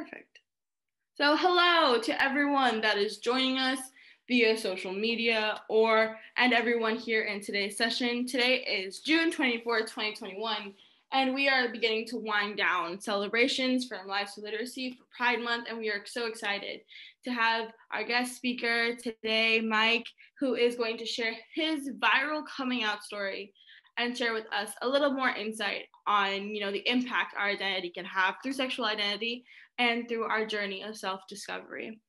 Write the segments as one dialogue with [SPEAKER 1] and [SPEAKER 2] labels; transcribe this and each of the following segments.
[SPEAKER 1] Perfect. So hello to everyone that is joining us via social media and everyone here in today's session. Today is June 24th, 2021, and we are beginning to wind down celebrations from Lives for Literacy for Pride Month, and we are so excited to have our guest speaker today, Mike, who is going to share his viral coming out story and share with us a little more insight on, the impact our identity can have through sexual identity and through our journey of self-discovery.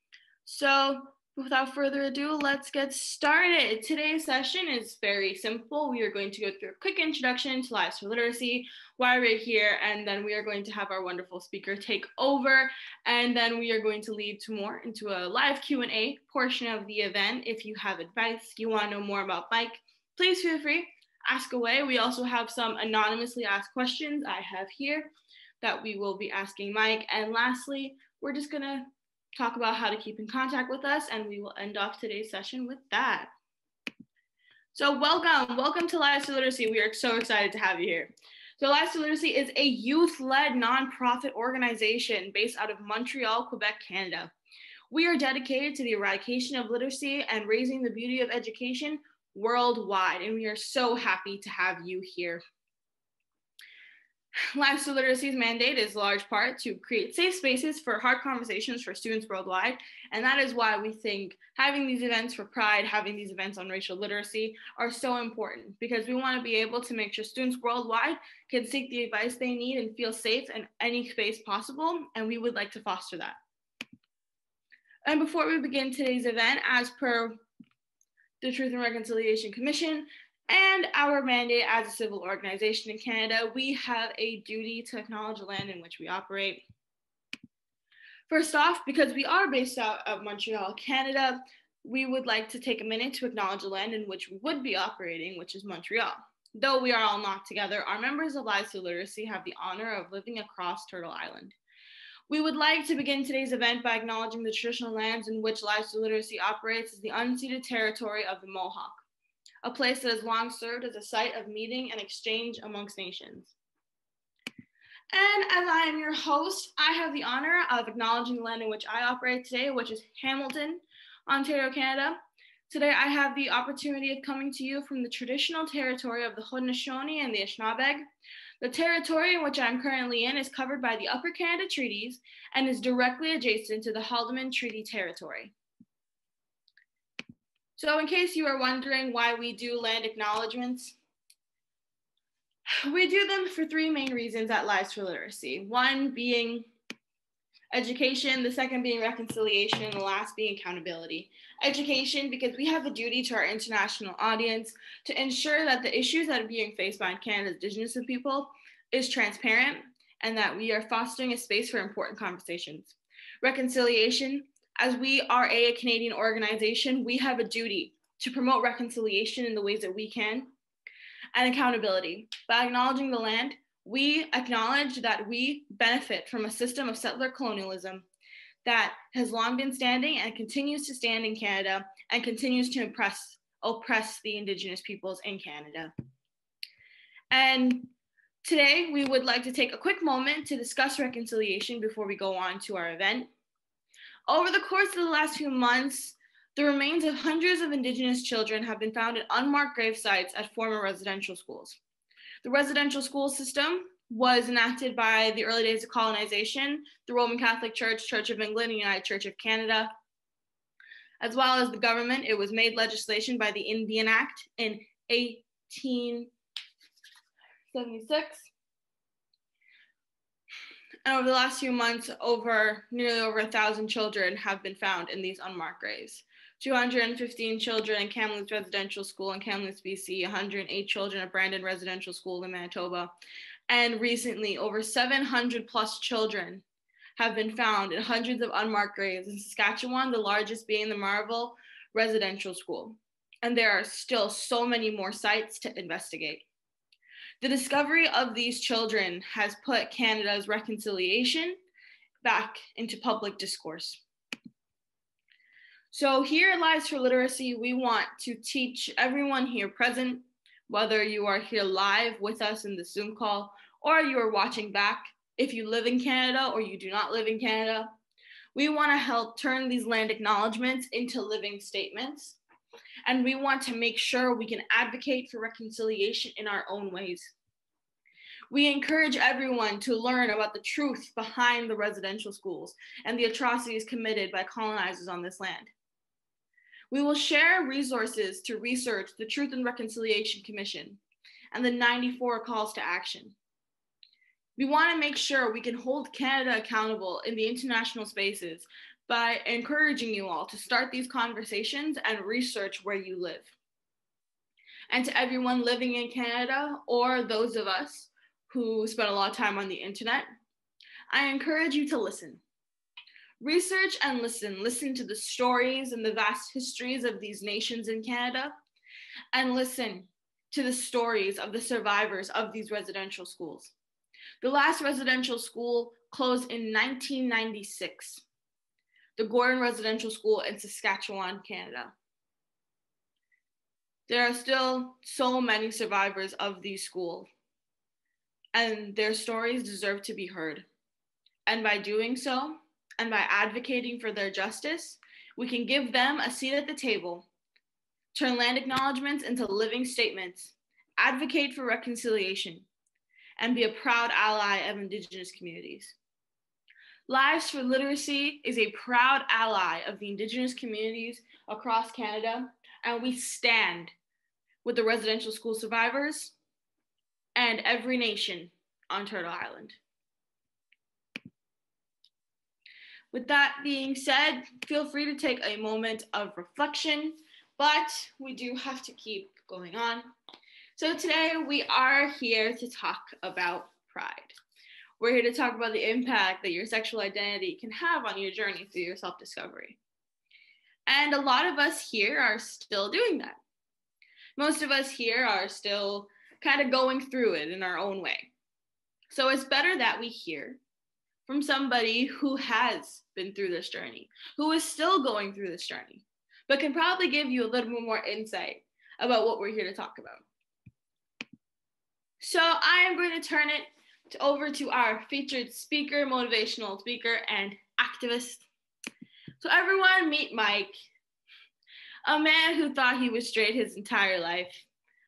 [SPEAKER 1] So without further ado, let's get started. Today's session is very simple. We are going to go through a quick introduction to Lives for Literacy, why we're here, and then we are going to have our wonderful speaker take over, and then we are going to lead to more into a live Q&A portion of the event. If you have advice, you want to know more about Mike, please feel free, ask away. We also have some anonymously asked questions I have here that we will be asking Mike. And lastly, we're just gonna talk about how to keep in contact with us, and we will end off today's session with that. So welcome to Lives for Literacy. We are so excited to have you here. So Lives for Literacy is a youth-led nonprofit organization based out of Montreal, Quebec, Canada. We are dedicated to the eradication of literacy and raising the beauty of education worldwide, and we are so happy to have you here. Lives for Literacy's mandate is large part to create safe spaces for hard conversations for students worldwide, and that is why we think having these events for Pride, having these events on racial literacy are so important, because we want to be able to make sure students worldwide can seek the advice they need and feel safe in any space possible, and we would like to foster that. And before we begin today's event, as per the Truth and Reconciliation Commission and our mandate as a civil organization in Canada, we have a duty to acknowledge the land in which we operate. First off, because we are based out of Montreal, Canada, we would like to take a minute to acknowledge the land in which we would be operating, which is Montreal. Though we are all not together, our members of Lives for Literacy have the honor of living across Turtle Island. We would like to begin today's event by acknowledging the traditional lands in which Lives for Literacy operates as the unceded territory of the Mohawk, a place that has long served as a site of meeting and exchange amongst nations. And as I am your host, I have the honor of acknowledging the land in which I operate today, which is Hamilton, Ontario, Canada. Today, I have the opportunity of coming to you from the traditional territory of the Haudenosaunee and the Anishinaabe. The territory in which I'm currently in is covered by the Upper Canada Treaties and is directly adjacent to the Haldimand Treaty Territory. So in case you are wondering why we do land acknowledgements, we do them for three main reasons at Lives for Literacy. One being education, the second being reconciliation, and the last being accountability. Education, because we have a duty to our international audience to ensure that the issues that are being faced by Canada's Indigenous people is transparent and that we are fostering a space for important conversations. Reconciliation, as we are a Canadian organization, we have a duty to promote reconciliation in the ways that we can. And accountability, by acknowledging the land, we acknowledge that we benefit from a system of settler colonialism that has long been standing and continues to stand in Canada and continues to oppress the Indigenous peoples in Canada. And today, we would like to take a quick moment to discuss reconciliation before we go on to our event. Over the course of the last few months, the remains of hundreds of Indigenous children have been found at unmarked grave sites at former residential schools. The residential school system was enacted by the early days of colonization, the Roman Catholic Church, Church of England, and United Church of Canada, as well as the government. It was made legislation by the Indian Act in 1876. And over the last few months, nearly over 1,000 children have been found in these unmarked graves. 215 children in Kamloops Residential School in Kamloops, BC, 108 children at Brandon Residential School in Manitoba, and recently over 700 plus children have been found in hundreds of unmarked graves in Saskatchewan, the largest being the Marvel Residential School. And there are still so many more sites to investigate. The discovery of these children has put Canada's reconciliation back into public discourse. So here at Lives for Literacy, we want to teach everyone here present, whether you are here live with us in the Zoom call or you are watching back, if you live in Canada or you do not live in Canada. We want to help turn these land acknowledgements into living statements. And we want to make sure we can advocate for reconciliation in our own ways. We encourage everyone to learn about the truth behind the residential schools and the atrocities committed by colonizers on this land. We will share resources to research the Truth and Reconciliation Commission and the 94 calls to action. We want to make sure we can hold Canada accountable in the international spaces by encouraging you all to start these conversations and research where you live. And to everyone living in Canada or those of us who spend a lot of time on the internet, I encourage you to listen. Research and listen to the stories and the vast histories of these nations in Canada, and listen to the stories of the survivors of these residential schools. The last residential school closed in 1996, the Gordon Residential School in Saskatchewan, Canada. There are still so many survivors of these schools, and their stories deserve to be heard. And by doing so, and by advocating for their justice, we can give them a seat at the table, turn land acknowledgements into living statements, advocate for reconciliation, and be a proud ally of Indigenous communities. Lives for Literacy is a proud ally of the Indigenous communities across Canada, and we stand with the residential school survivors and every nation on Turtle Island. With that being said, feel free to take a moment of reflection, but we do have to keep going on. So today we are here to talk about pride. We're here to talk about the impact that your sexual identity can have on your journey through your self-discovery. And a lot of us here are still doing that. Most of us here are still kind of going through it in our own way. So it's better that we hear from somebody who has been through this journey, who is still going through this journey, but can probably give you a little bit more insight about what we're here to talk about. So I am going to turn it over to our featured speaker, motivational speaker, and activist. So everyone meet Mike, a man who thought he was straight his entire life,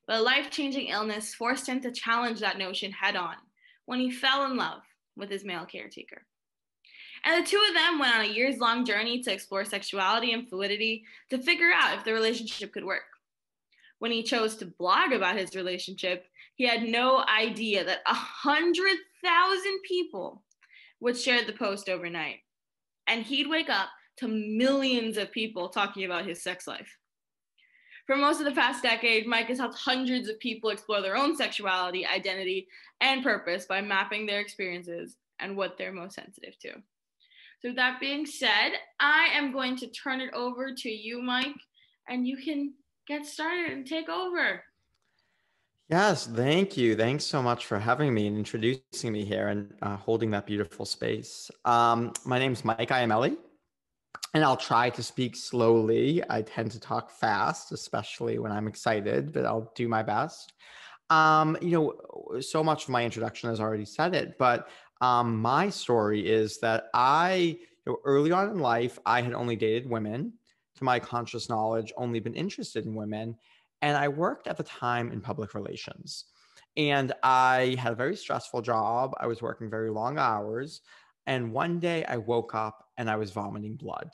[SPEAKER 1] but a life-changing illness forced him to challenge that notion head on when he fell in love with his male caretaker. And the two of them went on a years-long journey to explore sexuality and fluidity to figure out if the relationship could work. When he chose to blog about his relationship, he had no idea that 100,000 people would share the post overnight. And he'd wake up to millions of people talking about his sex life. For most of the past decade, Mike has helped hundreds of people explore their own sexuality, identity, and purpose by mapping their experiences and what they're most sensitive to. So with that being said, I am going to turn it over to you, Mike, and you can get started and take over.
[SPEAKER 2] Yes, thank you. Thanks so much for having me and introducing me here and holding that beautiful space. My name is Mike Iamele, and I'll try to speak slowly. I tend to talk fast, especially when I'm excited, but I'll do my best. So much of my introduction has already said it, but my story is that early on in life, I had only dated women. To my conscious knowledge, only been interested in women. And I worked at the time in public relations. And I had a very stressful job. I was working very long hours. And one day I woke up and I was vomiting blood.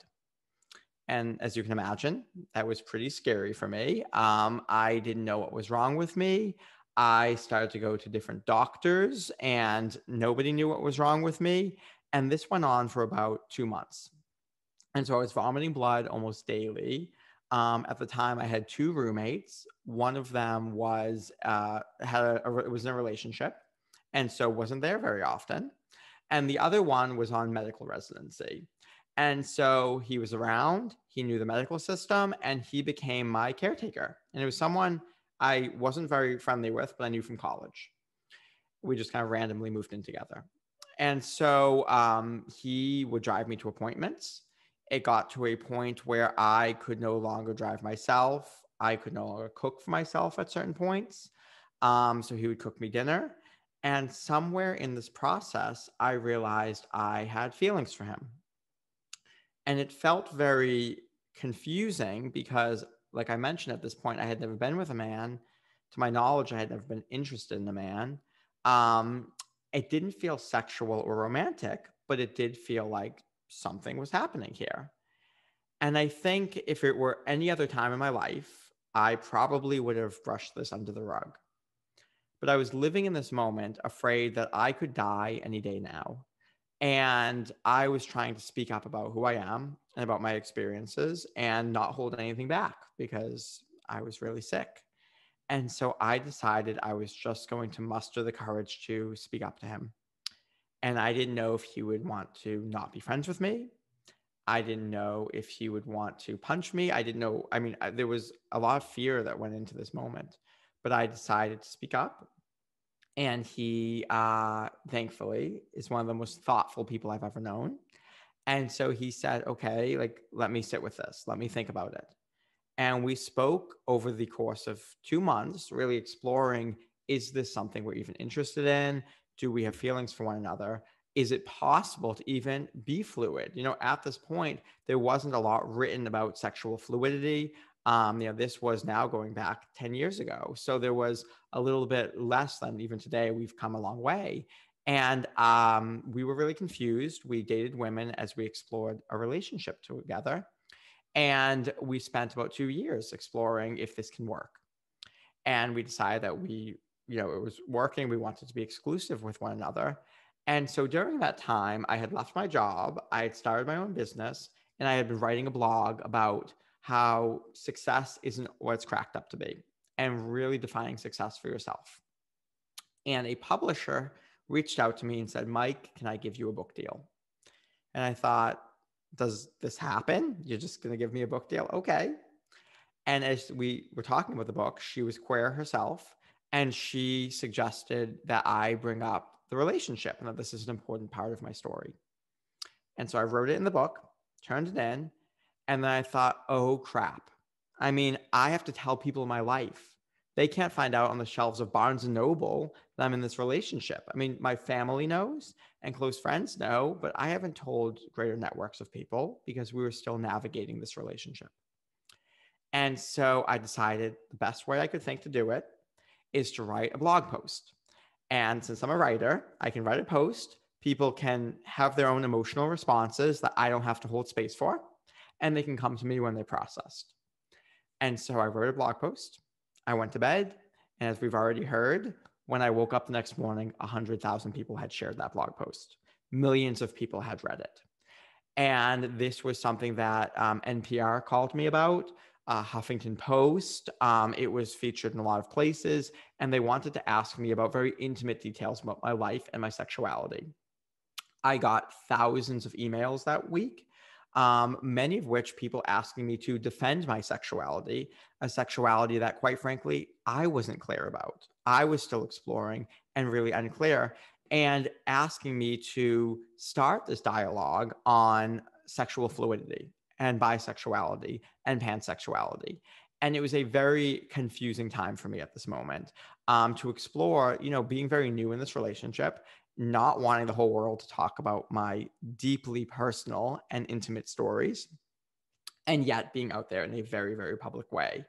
[SPEAKER 2] And as you can imagine, that was pretty scary for me. I didn't know what was wrong with me. I started to go to different doctors and nobody knew what was wrong with me. And this went on for about 2 months. And so I was vomiting blood almost daily. At the time, I had 2 roommates. One of them was was in a relationship, and so wasn't there very often. And the other one was on medical residency. And so he was around, he knew the medical system, and he became my caretaker. And it was someone I wasn't very friendly with, but I knew from college. We just kind of randomly moved in together. And so he would drive me to appointments. It got to a point where I could no longer drive myself. I could no longer cook for myself at certain points. So he would cook me dinner. And somewhere in this process, I realized I had feelings for him. And it felt very confusing because, like I mentioned at this point, I had never been with a man. To my knowledge, I had never been interested in a man. Um, it didn't feel sexual or romantic, but it did feel like something was happening here. And I think if it were any other time in my life, I probably would have brushed this under the rug. But I was living in this moment, afraid that I could die any day now. And I was trying to speak up about who I am and about my experiences and not hold anything back because I was really sick. And so I decided I was just going to muster the courage to speak up to him. And I didn't know if he would want to not be friends with me. I didn't know if he would want to punch me. I didn't know. I mean, there was a lot of fear that went into this moment, but I decided to speak up. And he, thankfully, is one of the most thoughtful people I've ever known. And so he said, okay, like, let me sit with this. Let me think about it. And we spoke over the course of 2 months, really exploring, is this something we're even interested in? Do we have feelings for one another? Is it possible to even be fluid? At this point, there wasn't a lot written about sexual fluidity. This was now going back 10 years ago. So there was a little bit less than even today. We've come a long way. And we were really confused. We dated women as we explored a relationship together. And we spent about 2 years exploring if this can work. And we decided that it was working. We wanted to be exclusive with one another. And so during that time, I had left my job, I had started my own business, and I had been writing a blog about how success isn't what it's cracked up to be and really defining success for yourself. And a publisher reached out to me and said, Mike, can I give you a book deal? And I thought, does this happen? You're just going to give me a book deal? Okay. And as we were talking about the book, she was queer herself, and she suggested that I bring up the relationship and that this is an important part of my story. And so I wrote it in the book, turned it in, and then I thought, oh crap. I mean, I have to tell people in my life. They can't find out on the shelves of Barnes and Noble that I'm in this relationship. I mean, my family knows and close friends know, but I haven't told greater networks of people because we were still navigating this relationship. And so I decided the best way I could think to do it is to write a blog post. And since I'm a writer, I can write a post. People can have their own emotional responses that I don't have to hold space for, and they can come to me when they're processed. And so I wrote a blog post. I went to bed. And as we've already heard, when I woke up the next morning, 100,000 people had shared that blog post. Millions of people had read it. And this was something that NPR called me about, Huffington Post. It was featured in a lot of places, and they wanted to ask me about very intimate details about my life and my sexuality. I got thousands of emails that week, many of which people asking me to defend my sexuality, a sexuality that, quite frankly, I wasn't clear about. I was still exploring and really unclear, and asking me to start this dialogue on sexual fluidity and bisexuality and pansexuality. And it was a very confusing time for me at this moment, to explore, being very new in this relationship, not wanting the whole world to talk about my deeply personal and intimate stories, and yet being out there in a very, very public way.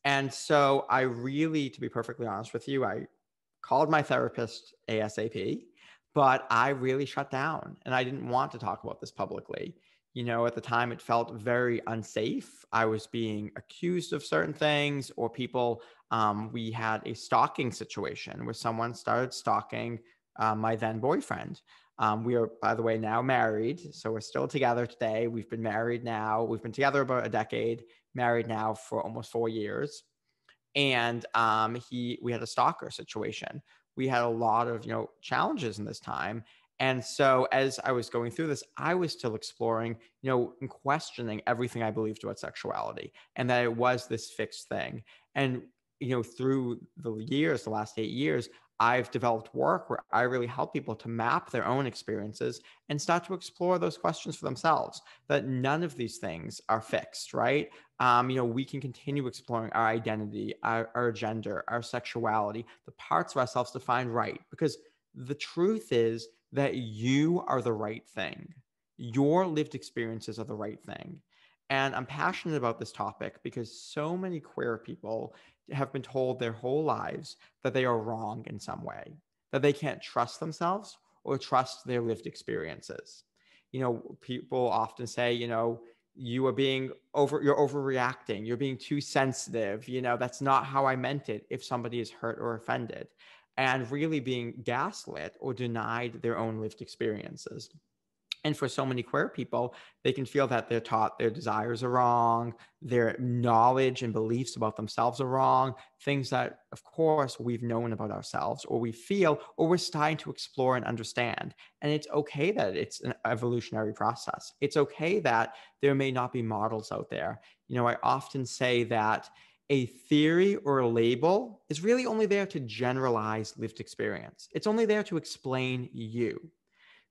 [SPEAKER 2] And so I really, to be perfectly honest with you, I called my therapist ASAP, but I really shut down and I didn't want to talk about this publicly. At the time, it felt very unsafe. I was being accused of certain things, or people, we had a stalking situation where someone started stalking my then boyfriend. We are, by the way, now married. So we're still together today. We've been married now. We've been together about a decade, married now for almost 4 years. And we had a stalker situation. We had a lot of challenges in this time. And so as I was going through this, I was still exploring, and questioning everything I believed about sexuality, and that it was this fixed thing. And through the years, the last 8 years, I've developed work where I really help people to map their own experiences and start to explore those questions for themselves, that none of these things are fixed, right? We can continue exploring our identity, our gender, our sexuality, the parts of ourselves to find right. Because The truth is that you are the right thing. Your lived experiences are the right thing. And I'm passionate about this topic because so many queer people have been told their whole lives that they are wrong in some way, that they can't trust themselves or trust their lived experiences. People often say, you're overreacting, you're being too sensitive, that's not how I meant it if somebody is hurt or offended, and really being gaslit or denied their own lived experiences. And for so many queer people, they can feel that they're taught their desires are wrong, their knowledge and beliefs about themselves are wrong, things that, of course, we've known about ourselves or we feel or we're starting to explore and understand. And it's okay that it's an evolutionary process. It's okay that there may not be models out there. I often say that a theory or a label is really only there to generalize lived experience. It's only there to explain you.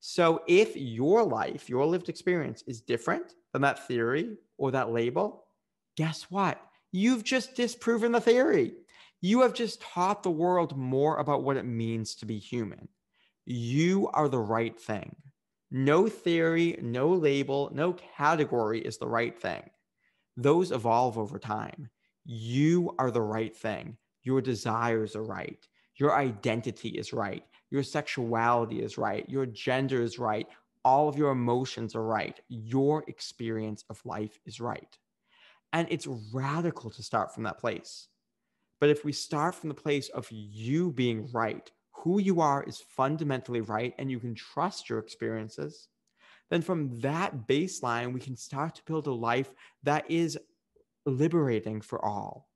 [SPEAKER 2] So if your life, your lived experience is different than that theory or that label, guess what? You've just disproven the theory. You have just taught the world more about what it means to be human. You are the right thing. No theory, no label, no category is the right thing. Those evolve over time. You are the right thing. Your desires are right. Your identity is right. Your sexuality is right. Your gender is right. All of your emotions are right. Your experience of life is right. And it's radical to start from that place. But if we start from the place of you being right, who you are is fundamentally right, and you can trust your experiences, then from that baseline, we can start to build a life that is liberating for all.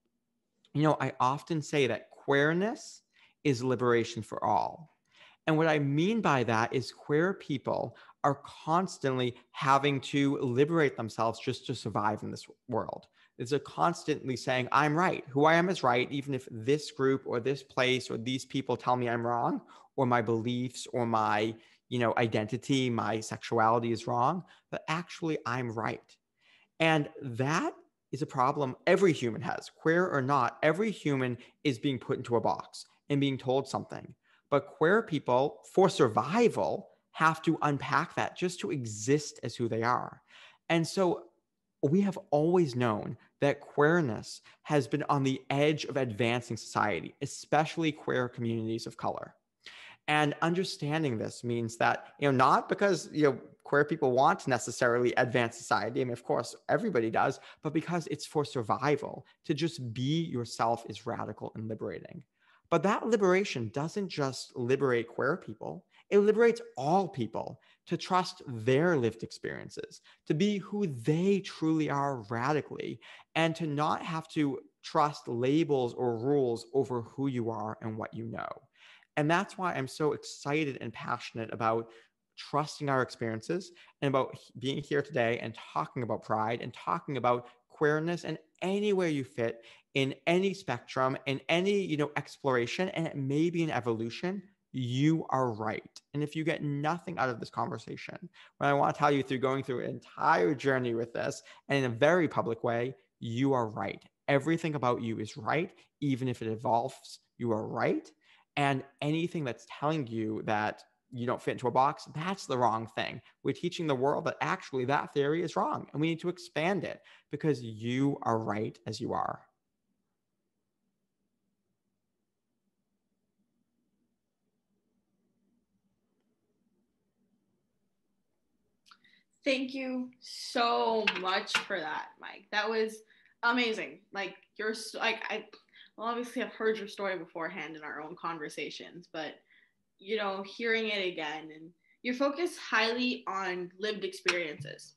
[SPEAKER 2] I often say that queerness is liberation for all. And what I mean by that is queer people are constantly having to liberate themselves just to survive in this world. It's a constantly saying, I'm right. Who I am is right, even if this group or this place or these people tell me I'm wrong, or my beliefs or my, identity, my sexuality is wrong, but actually I'm right. And that is a problem every human has, queer or not. Every human is being put into a box and being told something. But queer people, for survival, have to unpack that just to exist as who they are. And so we have always known that queerness has been on the edge of advancing society, especially queer communities of color. And understanding this means that, not because, queer people want to necessarily advance society. I mean, of course, everybody does, but because it's for survival. To just be yourself is radical and liberating. But that liberation doesn't just liberate queer people, it liberates all people to trust their lived experiences, to be who they truly are radically, and to not have to trust labels or rules over who you are and what you know. And that's why I'm so excited and passionate about trusting our experiences and about being here today and talking about pride and talking about queerness and anywhere you fit in any spectrum, in any, exploration, and it may be an evolution. You are right. And if you get nothing out of this conversation, what I want to tell you through going through an entire journey with this and in a very public way, you are right. Everything about you is right. Even if it evolves, you are right. And anything that's telling you that you don't fit into a box, that's the wrong thing. We're teaching the world that actually that theory is wrong and we need to expand it because you are right as you are.
[SPEAKER 1] Thank you so much for that, Mike. That was amazing. Like you're like I well, obviously I've heard your story beforehand in our own conversations, but hearing it again, and you're focused highly on lived experiences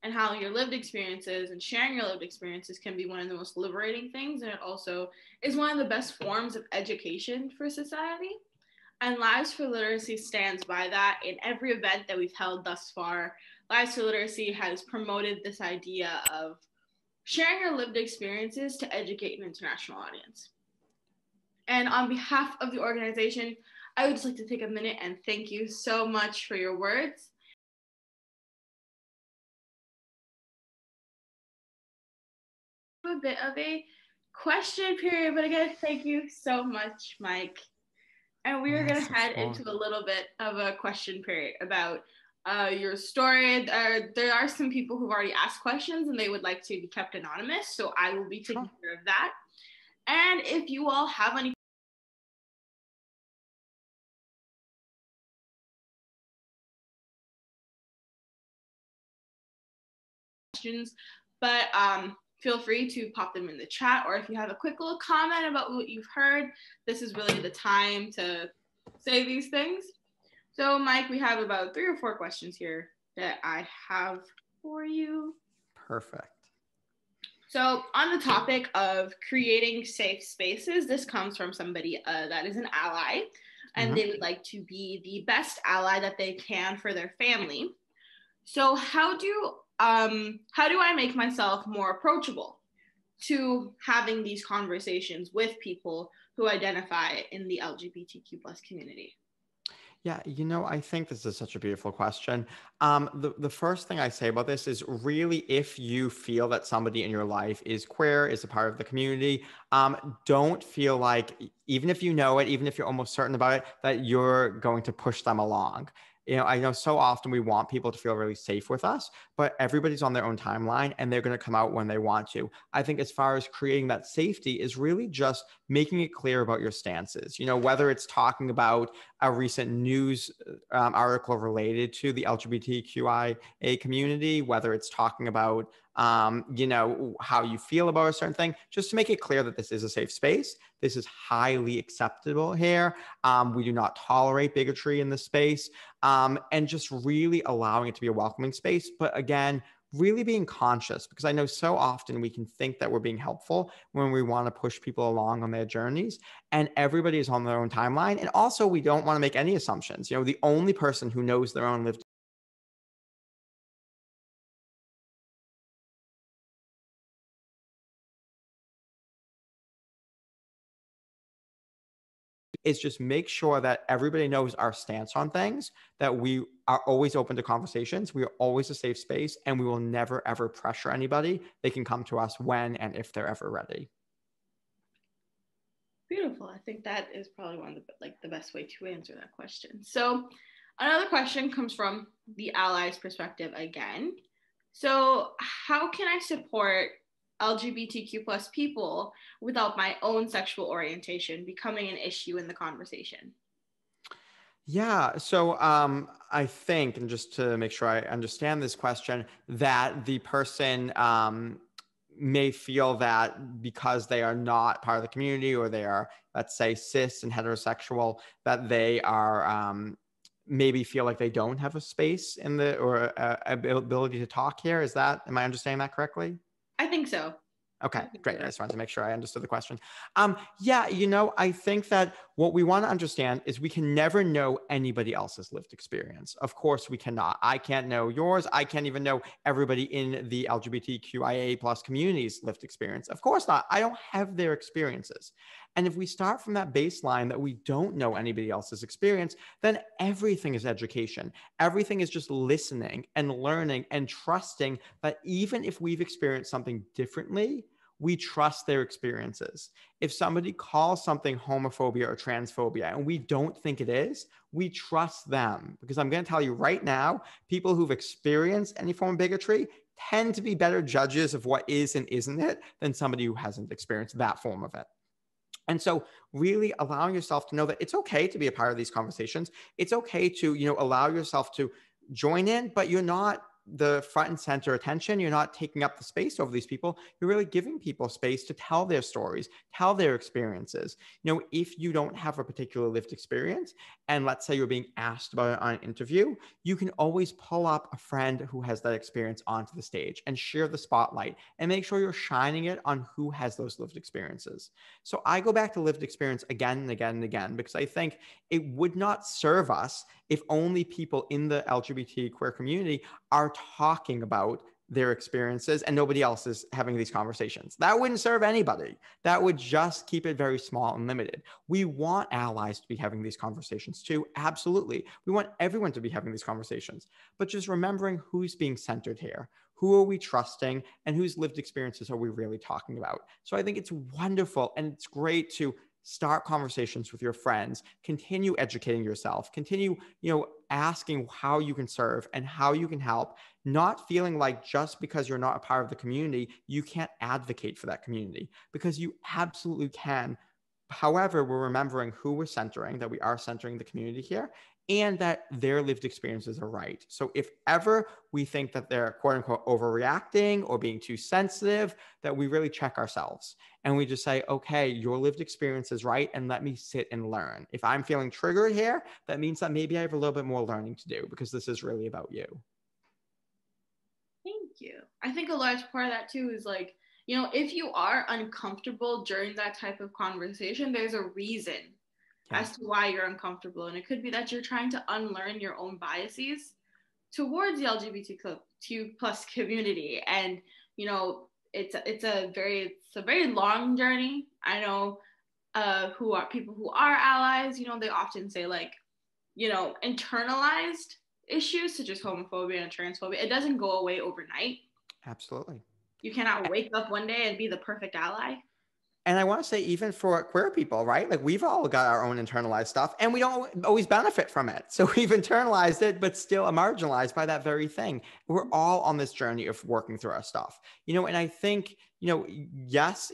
[SPEAKER 1] and how your lived experiences and sharing your lived experiences can be one of the most liberating things, and it also is one of the best forms of education for society. And Lives for Literacy stands by that. In every event that we've held thus far, Lives for Literacy has promoted this idea of sharing your lived experiences to educate an international audience. And on behalf of the organization, I would just like to take a minute and thank you so much for your words. A bit of a question period, but again, thank you so much, Mike. And we are going
[SPEAKER 2] Let's
[SPEAKER 1] to head
[SPEAKER 2] explore.
[SPEAKER 1] into a little bit of a question period about your story. There are some people who've already asked questions and they would like to be kept anonymous. So I will be taking
[SPEAKER 2] Sure.
[SPEAKER 1] care of that. And if you all have any questions, but feel free to pop them in the chat. Or if you have a quick little comment about what you've heard, this is really the time to say these things. So, Mike, we have about 3 or 4 questions here that I have for you.
[SPEAKER 2] Perfect.
[SPEAKER 1] So, on the topic of creating safe spaces, this comes from somebody that is an ally, and they would like to be the best ally that they can for their family. So, how do I make myself more approachable to having these conversations with people who identify in the LGBTQ plus community?
[SPEAKER 2] Yeah, I think this is such a beautiful question. The first thing I say about this is really if you feel that somebody in your life is queer, is a part of the community, don't feel like, even if you know it, even if you're almost certain about it, that you're going to push them along. I know so often we want people to feel really safe with us, but everybody's on their own timeline and they're going to come out when they want to. I think as far as creating that safety is really just making it clear about your stances, whether it's talking about a recent news article related to the LGBTQIA community, whether it's talking about, how you feel about a certain thing, just to make it clear that this is a safe space. This is highly acceptable here. We do not tolerate bigotry in this space, and just really allowing it to be a welcoming space. But again, really being conscious, because I know so often we can think that we're being helpful when we want to push people along on their journeys, and everybody is on their own timeline. And also, we don't want to make any assumptions. The only person who knows their own lived is just make sure that everybody knows our stance on things, that we are always open to conversations. We are always a safe space, and we will never, ever pressure anybody. They can come to us when and if they're ever ready.
[SPEAKER 1] Beautiful. I think that is probably one of the best way to answer that question. So another question comes from the allies perspective again. So how can I support LGBTQ plus people without my own sexual orientation becoming an issue in the conversation?
[SPEAKER 2] Yeah. So I think, and just to make sure I understand this question, that the person may feel that because they are not part of the community, or they are, let's say, cis and heterosexual, that they are maybe feel like they don't have a space in the or ability to talk here. Am I understanding that correctly?
[SPEAKER 1] I think so.
[SPEAKER 2] Okay,
[SPEAKER 1] I think
[SPEAKER 2] great.
[SPEAKER 1] you're
[SPEAKER 2] I
[SPEAKER 1] right.
[SPEAKER 2] just wanted to make sure I understood the question. Yeah, I think that what we want to understand is we can never know anybody else's lived experience. Of course, we cannot. I can't know yours. I can't even know everybody in the LGBTQIA plus community's lived experience. Of course not. I don't have their experiences. And if we start from that baseline that we don't know anybody else's experience, then everything is education. Everything is just listening and learning and trusting that even if we've experienced something differently, we trust their experiences. If somebody calls something homophobia or transphobia and we don't think it is, we trust them. Because I'm going to tell you right now, people who've experienced any form of bigotry tend to be better judges of what is and isn't it than somebody who hasn't experienced that form of it. And so really allowing yourself to know that it's okay to be a part of these conversations. It's okay to, allow yourself to join in, but you're not the front and center attention. You're not taking up the space over these people. You're really giving people space to tell their stories, tell their experiences. If you don't have a particular lived experience, and let's say you're being asked about it on an interview, you can always pull up a friend who has that experience onto the stage and share the spotlight and make sure you're shining it on who has those lived experiences. So I go back to lived experience again and again and again, because I think it would not serve us if only people in the LGBT queer community are talking about their experiences and nobody else is having these conversations. That wouldn't serve anybody. That would just keep it very small and limited. We want allies to be having these conversations too. Absolutely. We want everyone to be having these conversations, but just remembering who's being centered here. Who are we trusting, and whose lived experiences are we really talking about? So I think it's wonderful and it's great to start conversations with your friends, continue educating yourself, continue, asking how you can serve and how you can help, not feeling like just because you're not a part of the community, you can't advocate for that community, because you absolutely can. However, we're remembering who we're centering, that we are centering the community here, and that their lived experiences are right. So if ever we think that they're quote unquote overreacting or being too sensitive, that we really check ourselves and we just say, okay, your lived experience is right, and let me sit and learn. If I'm feeling triggered here, that means that maybe I have a little bit more learning to do, because this is really about you.
[SPEAKER 1] Thank you. I think a large part of that too is like, if you are uncomfortable during that type of conversation, there's a reason as to why you're uncomfortable. And it could be that you're trying to unlearn your own biases towards the LGBTQ plus community. And, it's a very long journey. I know people who are allies, they often say like, internalized issues such as homophobia and transphobia, it doesn't go away overnight.
[SPEAKER 2] Absolutely.
[SPEAKER 1] You cannot wake up one day and be the perfect ally.
[SPEAKER 2] And I want to say, even for queer people, right? Like, we've all got our own internalized stuff, and we don't always benefit from it. So we've internalized it, but still are marginalized by that very thing. We're all on this journey of working through our stuff, and I think, yes,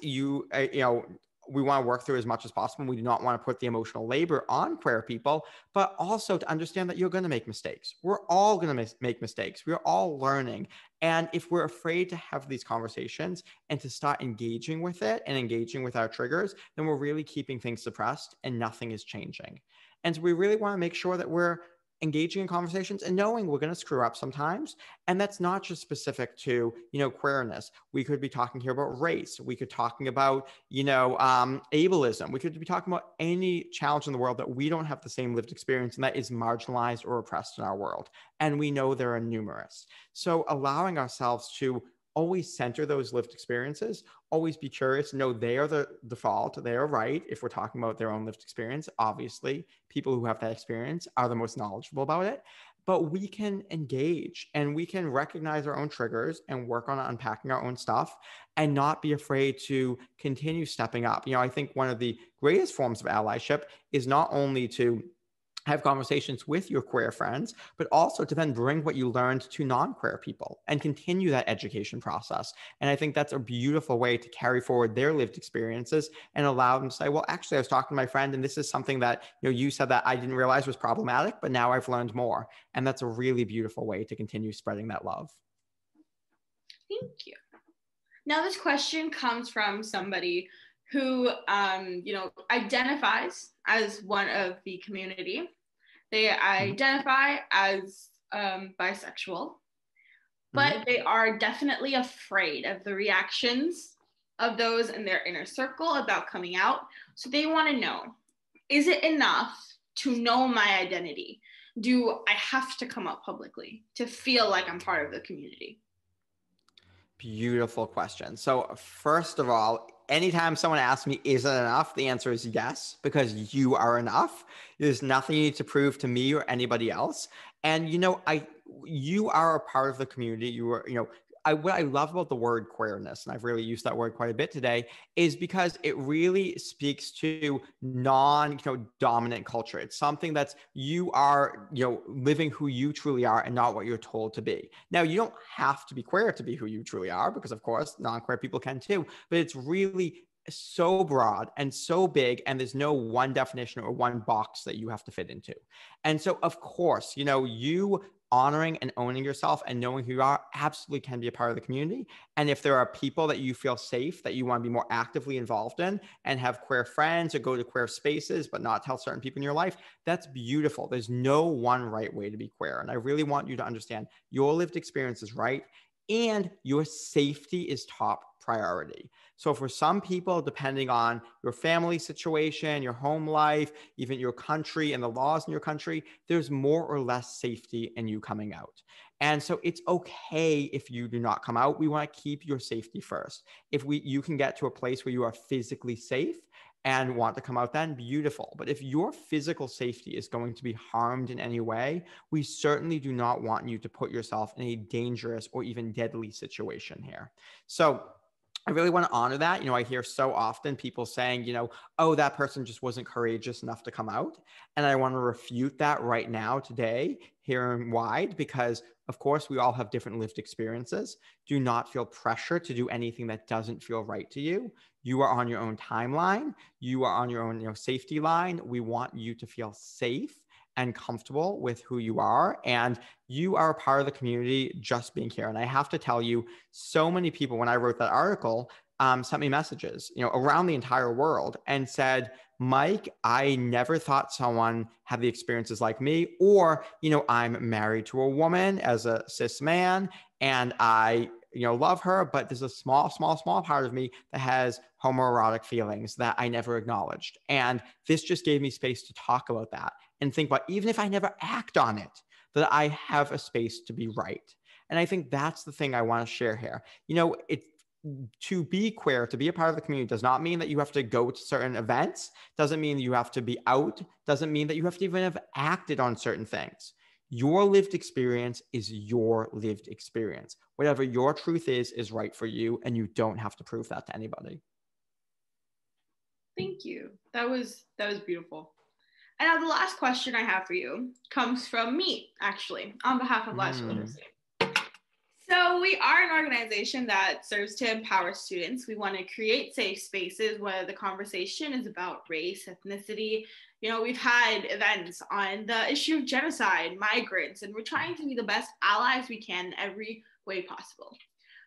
[SPEAKER 2] we want to work through as much as possible. We do not want to put the emotional labor on queer people, but also to understand that you're going to make mistakes. We're all going to make mistakes. We're all learning. And if we're afraid to have these conversations and to start engaging with it and engaging with our triggers, then we're really keeping things suppressed and nothing is changing. And so we really want to make sure that we're engaging in conversations and knowing we're going to screw up sometimes. And that's not just specific to, queerness. We could be talking here about race. We could be talking about, ableism. We could be talking about any challenge in the world that we don't have the same lived experience and that is marginalized or oppressed in our world. And we know there are numerous. So allowing ourselves to always center those lived experiences, always be curious, know they are the default, they are right. If we're talking about their own lived experience, obviously people who have that experience are the most knowledgeable about it, but we can engage and we can recognize our own triggers and work on unpacking our own stuff and not be afraid to continue stepping up. I think one of the greatest forms of allyship is not only to have conversations with your queer friends, but also to then bring what you learned to non-queer people and continue that education process. And I think that's a beautiful way to carry forward their lived experiences and allow them to say, well, actually, I was talking to my friend and this is something that, you said that I didn't realize was problematic, but now I've learned more. And that's a really beautiful way to continue spreading that love.
[SPEAKER 1] Thank you. Now, this question comes from somebody who, identifies as one of the community. They identify as bisexual, but they are definitely afraid of the reactions of those in their inner circle about coming out. So they want to know, is it enough to know my identity? Do I have to come out publicly to feel like I'm part of the community?
[SPEAKER 2] Beautiful question. So first of all, anytime someone asks me, is it enough? The answer is yes, because you are enough. There's nothing you need to prove to me or anybody else. And, you are a part of the community. You are, what I love about the word queerness, and I've really used that word quite a bit today, is because it really speaks to dominant culture. It's something that's, you are, living who you truly are and not what you're told to be. Now, you don't have to be queer to be who you truly are, because of course, non-queer people can too, but it's really so broad and so big, and there's no one definition or one box that you have to fit into. And so, of course, you honoring and owning yourself and knowing who you are absolutely can be a part of the community. And if there are people that you feel safe, that you want to be more actively involved in and have queer friends or go to queer spaces, but not tell certain people in your life, that's beautiful. There's no one right way to be queer. And I really want you to understand your lived experience is right, and your safety is top priority. So for some people, depending on your family situation, your home life, even your country and the laws in your country, there's more or less safety in you coming out. And so it's okay if you do not come out. We want to keep your safety first. If you can get to a place where you are physically safe and want to come out, then beautiful. But if your physical safety is going to be harmed in any way, we certainly do not want you to put yourself in a dangerous or even deadly situation here. So I really want to honor that. I hear so often people saying, oh, that person just wasn't courageous enough to come out. And I want to refute that right now today, here and wide, because of course we all have different lived experiences. Do not feel pressure to do anything that doesn't feel right to you. You are on your own timeline. You are on your own, safety line. We want you to feel safe and comfortable with who you are. And you are a part of the community just being here. And I have to tell you, so many people, when I wrote that article, sent me messages, around the entire world and said, Mike, I never thought someone had the experiences like me, or, I'm married to a woman as a cis man and I love her, but there's a small part of me that has homoerotic feelings that I never acknowledged. And this just gave me space to talk about that and think about, even if I never act on it, that I have a space to be right. And I think that's the thing I want to share here. To be queer, to be a part of the community does not mean that you have to go to certain events, doesn't mean you have to be out, doesn't mean that you have to even have acted on certain things. Your lived experience is your lived experience. Whatever your truth is right for you, and you don't have to prove that to anybody.
[SPEAKER 1] Thank you. That was beautiful. And now the last question I have for you comes from me, actually, on behalf of Last Literacy. So we are an organization that serves to empower students. We want to create safe spaces where the conversation is about race, ethnicity. We've had events on the issue of genocide, migrants, and we're trying to be the best allies we can in every way possible.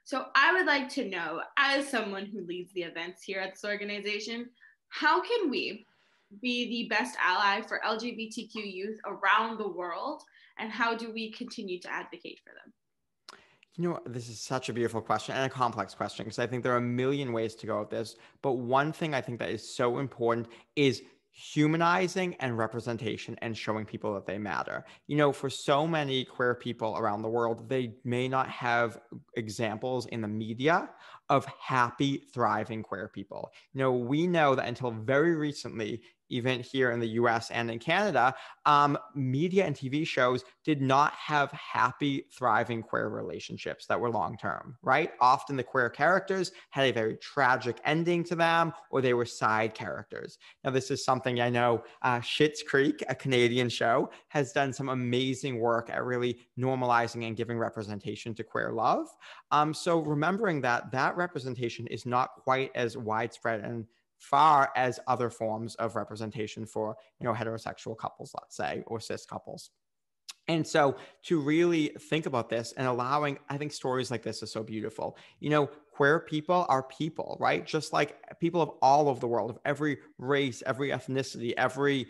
[SPEAKER 1] So I would like to know, as someone who leads the events here at this organization, how can we be the best ally for LGBTQ youth around the world, and how do we continue to advocate for them?
[SPEAKER 2] This is such a beautiful question and a complex question, because I think there are a million ways to go with this. But one thing I think that is so important is humanizing and representation and showing people that they matter. For so many queer people around the world, they may not have examples in the media of happy, thriving queer people. We know that until very recently, even here in the US and in Canada, media and TV shows did not have happy, thriving queer relationships that were long-term, right? Often the queer characters had a very tragic ending to them, or they were side characters. Now, this is something I know Schitt's Creek, a Canadian show, has done some amazing work at really normalizing and giving representation to queer love. So remembering that representation is not quite as widespread and far as other forms of representation for, heterosexual couples, let's say, or cis couples. And so to really think about this and allowing, I think stories like this is so beautiful. Queer people are people, right? Just like people of all over the world, of every race, every ethnicity, every,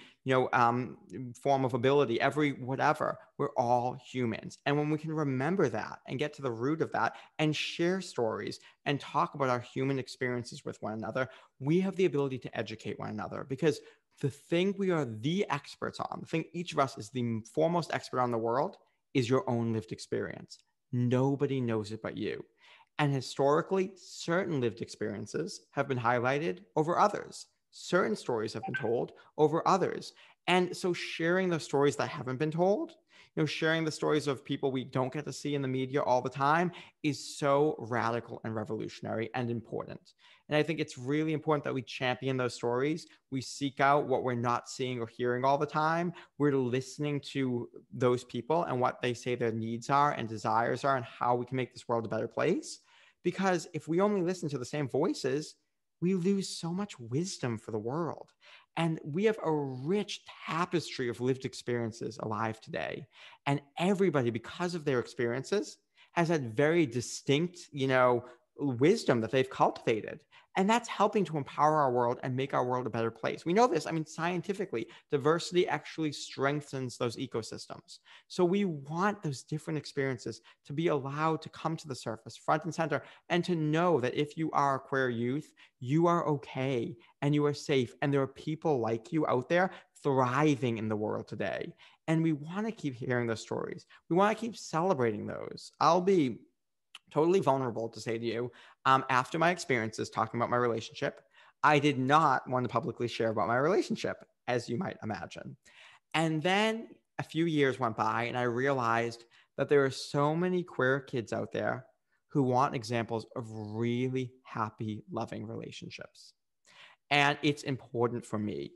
[SPEAKER 2] form of ability, every whatever, we're all humans. And when we can remember that and get to the root of that and share stories and talk about our human experiences with one another, we have the ability to educate one another, because the thing we are the experts on, the thing each of us is the foremost expert on the world, is your own lived experience. Nobody knows it but you. And historically, certain lived experiences have been highlighted over others. Certain stories have been told over others. And so sharing the stories that haven't been told, sharing the stories of people we don't get to see in the media all the time, is so radical and revolutionary and important. And I think it's really important that we champion those stories. We seek out what we're not seeing or hearing all the time. We're listening to those people and what they say their needs are and desires are, and how we can make this world a better place. Because if we only listen to the same voices, we lose so much wisdom for the world. And we have a rich tapestry of lived experiences alive today. And everybody, because of their experiences, has had very distinct, wisdom that they've cultivated. And that's helping to empower our world and make our world a better place. We know this. Scientifically, diversity actually strengthens those ecosystems. So we want those different experiences to be allowed to come to the surface, front and center, and to know that if you are a queer youth, you are okay and you are safe. And there are people like you out there thriving in the world today. And we want to keep hearing those stories. We want to keep celebrating those. I'll be totally vulnerable to say to you, after my experiences talking about my relationship, I did not want to publicly share about my relationship, as you might imagine. And then a few years went by and I realized that there are so many queer kids out there who want examples of really happy, loving relationships. And it's important for me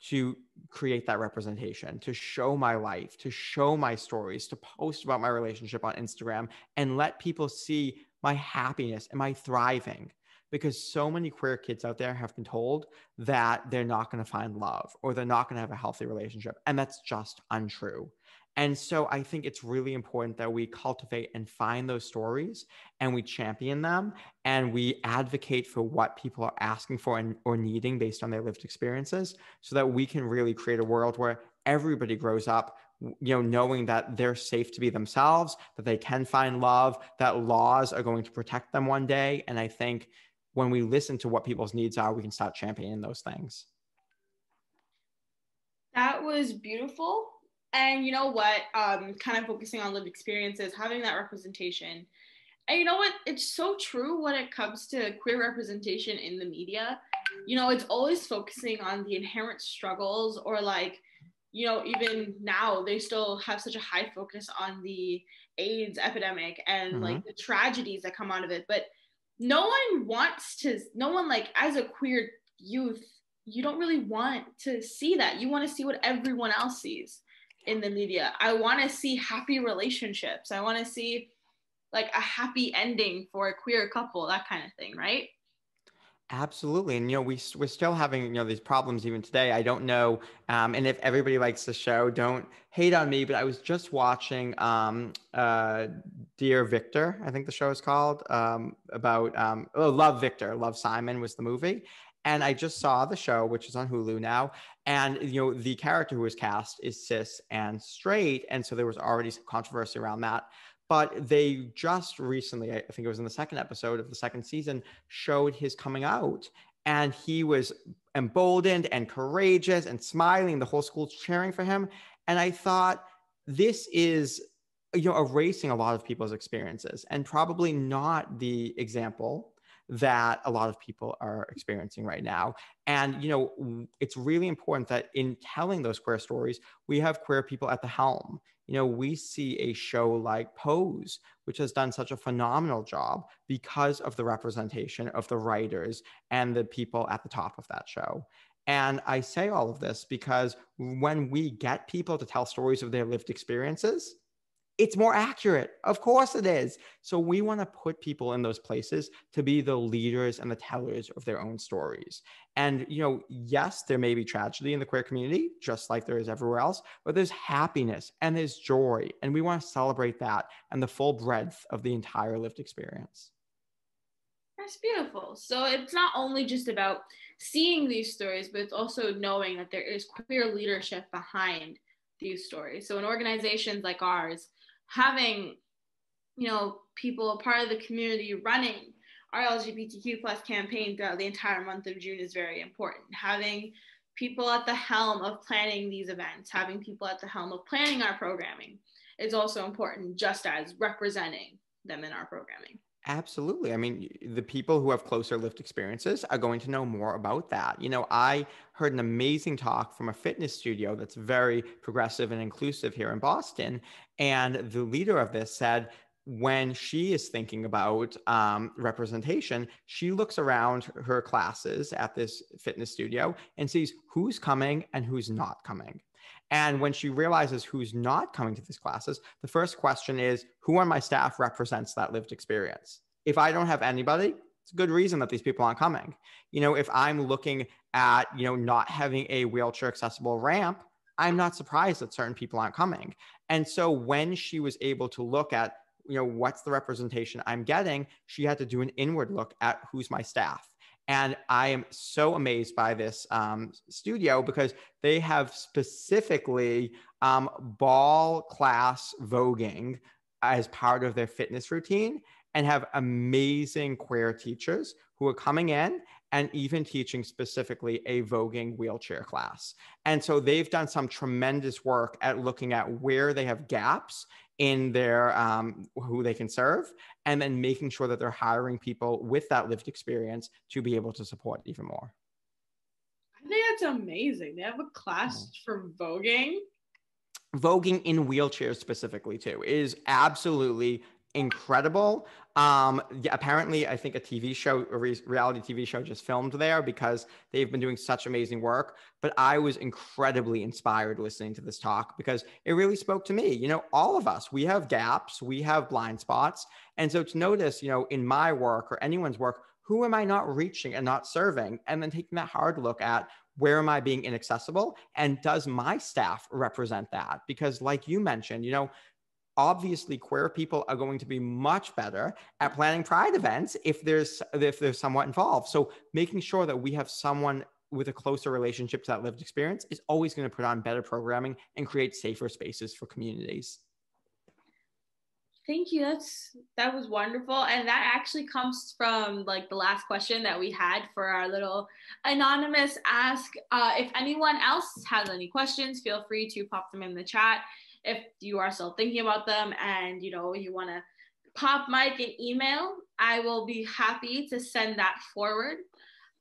[SPEAKER 2] to create that representation, to show my life, to show my stories, to post about my relationship on Instagram and let people see my happiness and my thriving. Because so many queer kids out there have been told that they're not going to find love or they're not going to have a healthy relationship. And that's just untrue. And so I think it's really important that we cultivate and find those stories and we champion them and we advocate for what people are asking for or needing based on their lived experiences so that we can really create a world where everybody grows up, knowing that they're safe to be themselves, that they can find love, that laws are going to protect them one day. And I think when we listen to what people's needs are, we can start championing those things.
[SPEAKER 1] That was beautiful. And you know what? Kind of focusing on lived experiences, having that representation. And you know what? It's so true when it comes to queer representation in the media. It's always focusing on the inherent struggles or even now they still have such a high focus on the AIDS epidemic and like the tragedies that come out of it. But no one like as a queer youth, you don't really want to see that. You want to see what everyone else sees in the media. I want to see happy relationships. I want to see like a happy ending for a queer couple, that kind of thing, right?
[SPEAKER 2] Absolutely. And, we're still having, these problems even today. I don't know. And if everybody likes the show, don't hate on me, but I was just watching Dear Victor, I think the show is called, about Love Victor, Love Simon was the movie. And I just saw the show, which is on Hulu now. And, the character who was cast is cis and straight. And so there was already some controversy around that. But they just recently, I think it was in the second episode of the second season, showed his coming out. And he was emboldened and courageous and smiling. The whole school's cheering for him. And I thought, this is, erasing a lot of people's experiences and probably not the example that a lot of people are experiencing right now. And, it's really important that in telling those queer stories, we have queer people at the helm. We see a show like Pose, which has done such a phenomenal job because of the representation of the writers and the people at the top of that show. And I say all of this because when we get people to tell stories of their lived experiences, it's more accurate. Of course it is. So we want to put people in those places to be the leaders and the tellers of their own stories. And, yes, there may be tragedy in the queer community, just like there is everywhere else, but there's happiness and there's joy. And we want to celebrate that and the full breadth of the entire lived experience.
[SPEAKER 1] That's beautiful. So it's not only just about seeing these stories, but it's also knowing that there is queer leadership behind these stories. So in organizations like ours, having people a part of the community running our LGBTQ plus campaign throughout the entire month of June is very important. Having people at the helm of planning these events, having people at the helm of planning our programming is also important, just as representing them in our programming.
[SPEAKER 2] Absolutely. I mean, the people who have closer lived experiences are going to know more about that. I heard an amazing talk from a fitness studio that's very progressive and inclusive here in Boston. And the leader of this said, when she is thinking about representation, she looks around her classes at this fitness studio and sees who's coming and who's not coming. And when she realizes who's not coming to these classes, the first question is, who on my staff represents that lived experience? If I don't have anybody, it's a good reason that these people aren't coming. If I'm looking at, not having a wheelchair accessible ramp, I'm not surprised that certain people aren't coming. And so when she was able to look at, what's the representation I'm getting, she had to do an inward look at who's my staff. And I am so amazed by this studio because they have specifically ball class voguing as part of their fitness routine and have amazing queer teachers who are coming in and even teaching specifically a voguing wheelchair class. And so they've done some tremendous work at looking at where they have gaps in their who they can serve, and then making sure that they're hiring people with that lived experience to be able to support even more.
[SPEAKER 1] I think that's amazing. They have a class for voguing.
[SPEAKER 2] Voguing in wheelchairs specifically too is absolutely incredible. Yeah, apparently, I think a TV show, a reality TV show just filmed there because they've been doing such amazing work. But I was incredibly inspired listening to this talk because it really spoke to me. You know, all of us, we have gaps, we have blind spots. And so to notice, you know, in my work or anyone's work, who am I not reaching and not serving? And then taking that hard look at where am I being inaccessible? And does my staff represent that? Because like you mentioned, you know, obviously queer people are going to be much better at planning pride events if they're somewhat involved. So making sure that we have someone with a closer relationship to that lived experience is always going to put on better programming and create safer spaces for communities.
[SPEAKER 1] Thank you. That was wonderful. And that actually comes from like the last question that we had for our little anonymous ask. If anyone else has any questions, feel free to pop them in the chat. If you are still thinking about them and you want to pop Mike an email, I will be happy to send that forward.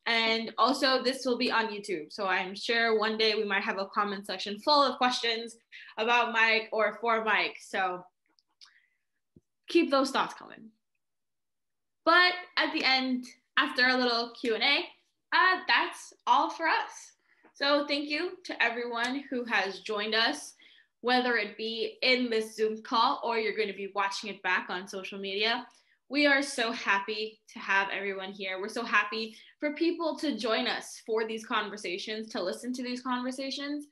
[SPEAKER 1] And also this will be on YouTube. So I'm sure one day we might have a comment section full of questions about Mike or for Mike. So keep those thoughts coming. But at the end, after a little Q&A, that's all for us. So thank you to everyone who has joined us, whether it be in this Zoom call or you're going to be watching it back on social media. We are so happy to have everyone here. We're so happy for people to join us for these conversations, to listen to these conversations,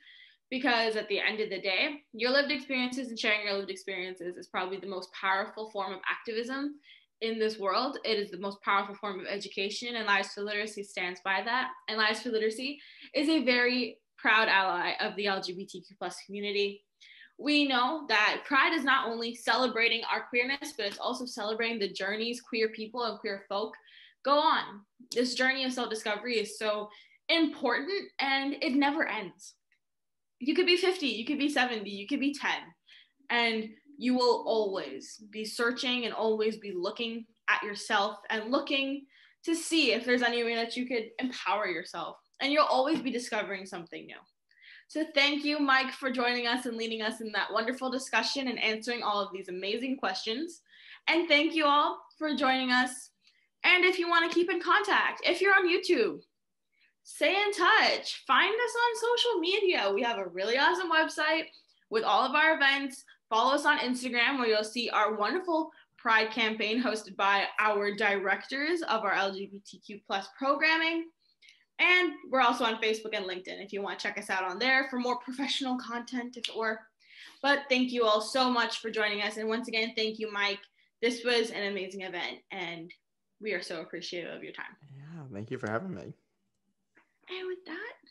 [SPEAKER 1] because at the end of the day, your lived experiences and sharing your lived experiences is probably the most powerful form of activism in this world. It is the most powerful form of education, and Lives for Literacy stands by that. And Lives for Literacy is a very proud ally of the LGBTQ plus community. We know that Pride is not only celebrating our queerness, but it's also celebrating the journeys queer people and queer folk go on. This journey of self-discovery is so important, and it never ends. You could be 50, you could be 70, you could be 10, and you will always be searching and always be looking at yourself and looking to see if there's any way that you could empower yourself, and you'll always be discovering something new. So thank you, Mike, for joining us and leading us in that wonderful discussion and answering all of these amazing questions. And thank you all for joining us. And if you want to keep in contact, if you're on YouTube, stay in touch. Find us on social media. We have a really awesome website with all of our events. Follow us on Instagram, where you'll see our wonderful Pride campaign hosted by our directors of our LGBTQ plus programming. And we're also on Facebook and LinkedIn if you want to check us out on there for more professional content, if it were. But thank you all so much for joining us. And once again, thank you, Mike. This was an amazing event, and we are so appreciative of your time.
[SPEAKER 2] Yeah, thank you for having me.
[SPEAKER 1] And with that,